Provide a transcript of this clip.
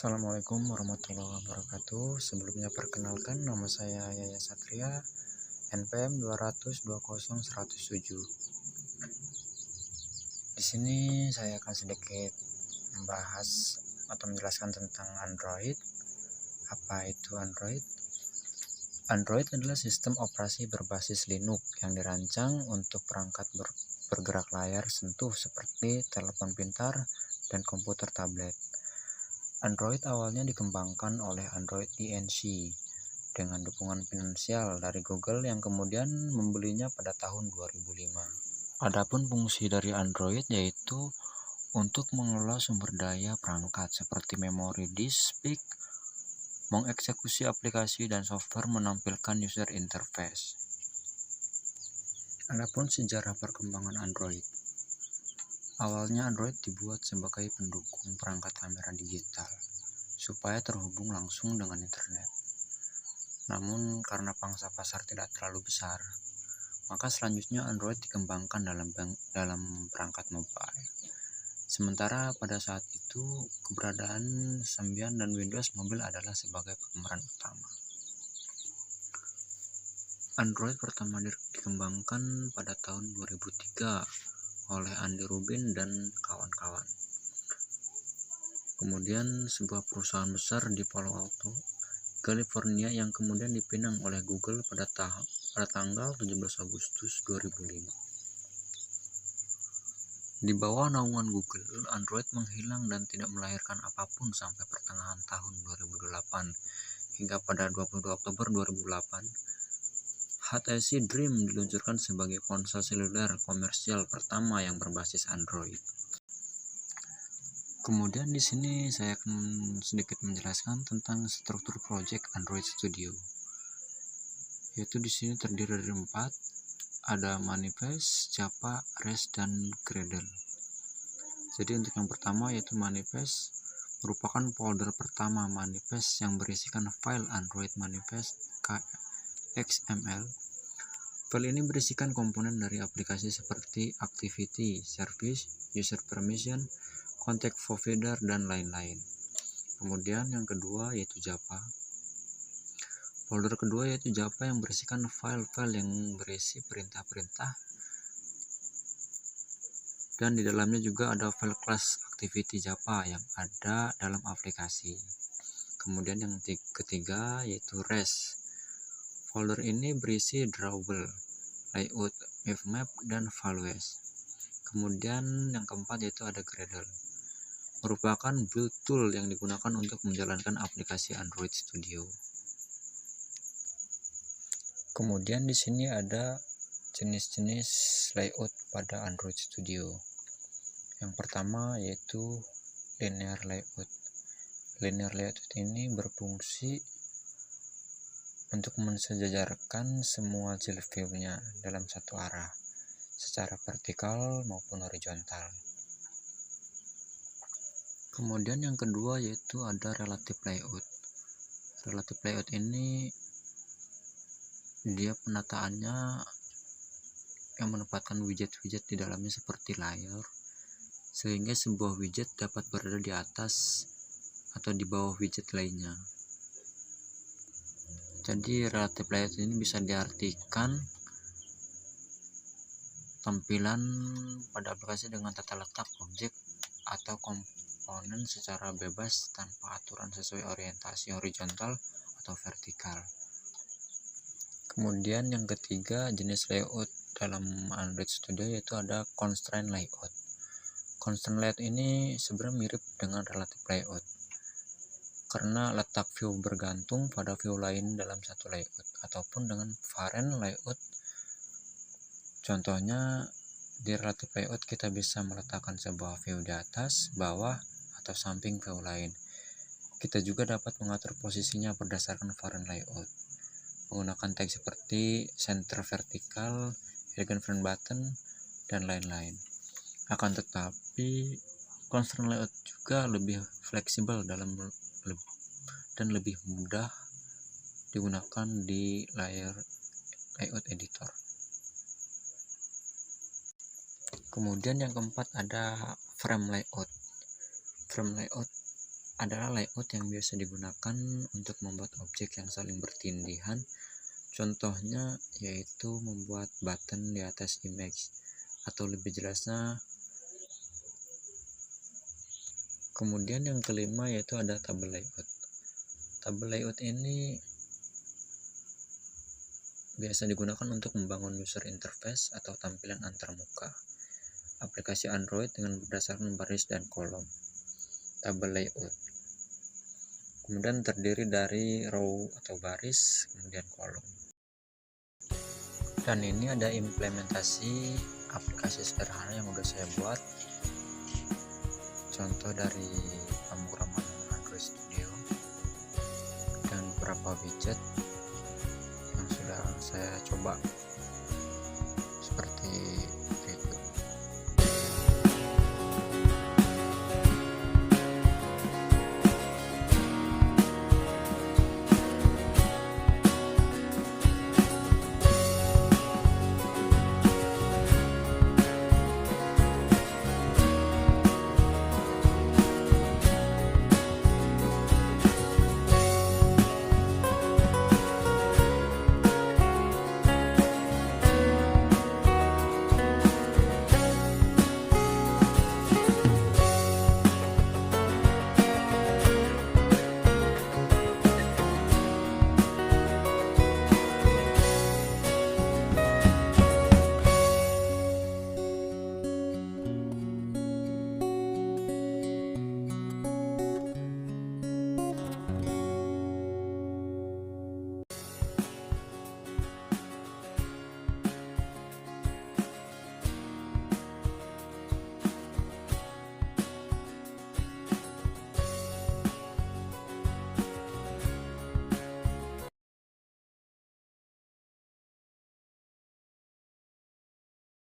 Assalamualaikum warahmatullahi wabarakatuh. Sebelumnya perkenalkan, nama saya Yaya Satria, NPM 200200107. Di sini saya akan sedikit membahas atau menjelaskan tentang Android. Apa itu Android? Android adalah sistem operasi berbasis Linux yang dirancang untuk perangkat bergerak layar sentuh seperti telepon pintar dan komputer tablet. Android awalnya dikembangkan oleh Android Inc. dengan dukungan finansial dari Google yang kemudian membelinya pada tahun 2005. Adapun fungsi dari Android yaitu untuk mengelola sumber daya perangkat seperti memori disk, mengeksekusi aplikasi dan software, menampilkan user interface. Adapun sejarah perkembangan Android. Awalnya Android dibuat sebagai pendukung perangkat kamera digital supaya terhubung langsung dengan internet. Namun karena pangsa pasar tidak terlalu besar, maka selanjutnya Android dikembangkan dalam perangkat mobile. Sementara pada saat itu keberadaan Symbian dan Windows Mobile adalah sebagai pemeran utama. Android pertama dikembangkan pada tahun 2003 oleh Andy Rubin dan kawan-kawan. Kemudian sebuah perusahaan besar di Palo Alto, California yang kemudian dipinang oleh Google pada tanggal 17 Agustus 2005. Di bawah naungan Google, Android menghilang dan tidak melahirkan apapun sampai pertengahan tahun 2008 hingga pada 22 Oktober 2008. HTC Dream diluncurkan sebagai ponsel seluler komersial pertama yang berbasis Android. Kemudian di sini saya akan sedikit menjelaskan tentang struktur project Android Studio. Yaitu di sini terdiri dari 4, ada Manifest, Java, REST, dan Gradle. Jadi untuk yang pertama yaitu Manifest, merupakan folder pertama Manifest yang berisikan file Android Manifest XML. File ini berisikan komponen dari aplikasi seperti activity, service, user permission, contact provider, dan lain-lain. Kemudian yang kedua yaitu Java. Folder kedua yaitu Java yang berisikan file-file yang berisi perintah-perintah, dan di dalamnya juga ada file class activity Java yang ada dalam aplikasi. Kemudian yang ketiga yaitu REST. Folder ini berisi drawable, layout, map, dan values. Kemudian yang keempat yaitu ada Gradle, merupakan build tool yang digunakan untuk menjalankan aplikasi Android Studio. Kemudian di sini ada jenis-jenis layout pada Android Studio. Yang pertama yaitu linear layout. Linear layout ini berfungsi untuk mensejajarkan semua child view-nya dalam satu arah, secara vertikal maupun horizontal. Kemudian yang kedua yaitu ada relative layout. Relative layout ini dia penataannya yang menempatkan widget-widget di dalamnya seperti layar, sehingga sebuah widget dapat berada di atas atau di bawah widget lainnya. Jadi relative layout ini bisa diartikan tampilan pada aplikasi dengan tata letak objek atau komponen secara bebas tanpa aturan sesuai orientasi horizontal atau vertikal. Kemudian yang ketiga jenis layout dalam Android Studio yaitu ada constraint layout. Constraint layout ini sebenarnya mirip dengan relative layout karena letak view bergantung pada view lain dalam satu layout, ataupun dengan variant layout. Contohnya di relative layout kita bisa meletakkan sebuah view di atas, bawah, atau samping view lain. Kita juga dapat mengatur posisinya berdasarkan variant layout menggunakan tag seperti center vertikal, elegant front button, dan lain-lain. Akan tetapi constraint layout juga lebih fleksibel dan lebih mudah digunakan di layar layout editor. Kemudian yang keempat ada frame layout. Frame layout adalah layout yang biasa digunakan untuk membuat objek yang saling bertindihan. Contohnya yaitu membuat button di atas image, atau lebih jelasnya. Kemudian yang kelima yaitu ada tabel layout. Tabel layout ini biasa digunakan untuk membangun user interface atau tampilan antarmuka aplikasi Android dengan berdasarkan baris dan kolom. Tabel layout kemudian terdiri dari row atau baris, kemudian kolom. Dan ini ada implementasi aplikasi sederhana yang udah saya buat, contoh dari pemrograman Android Studio dan beberapa widget yang sudah saya coba, seperti